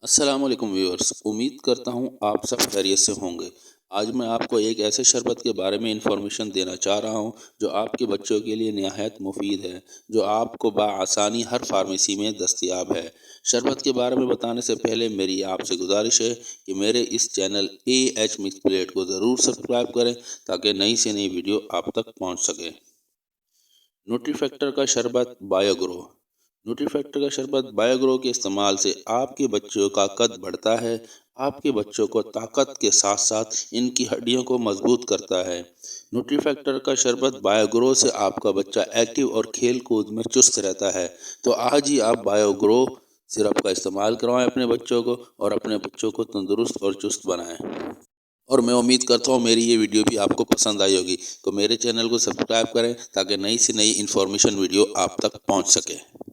السلام علیکم ویورز، امید کرتا ہوں آپ سب خیریت سے ہوں گے۔ آج میں آپ کو ایک ایسے شربت کے بارے میں انفارمیشن دینا چاہ رہا ہوں جو آپ کے بچوں کے لیے نہایت مفید ہے، جو آپ کو بآسانی ہر فارمیسی میں دستیاب ہے۔ شربت کے بارے میں بتانے سے پہلے میری آپ سے گزارش ہے کہ میرے اس چینل AH مکس پلیٹ کو ضرور سبسکرائب کریں تاکہ نئی سے نئی ویڈیو آپ تک پہنچ سکے۔ نیوٹری فیکٹر کا شربت بایو گرو۔ نیوٹری فیکٹر کا شربت بایو گرو کے استعمال سے آپ کے بچوں کا قد بڑھتا ہے، آپ کے بچوں کو طاقت کے ساتھ ساتھ ان کی ہڈیوں کو مضبوط کرتا ہے۔ نیوٹری فیکٹر کا شربت بایو گرو سے آپ کا بچہ ایکٹیو اور کھیل کود میں چست رہتا ہے، تو آج ہی آپ بایو گرو سرپ کا استعمال کروائیں اپنے بچوں کو اور اپنے بچوں کو تندرست اور چست بنائیں۔ اور میں امید کرتا ہوں میری یہ ویڈیو بھی آپ کو پسند آئی ہوگی، تو میرے چینل کو سبسکرائب کریں تاکہ نئی سے نئی انفارمیشن ویڈیو آپ تک پہنچ سکے۔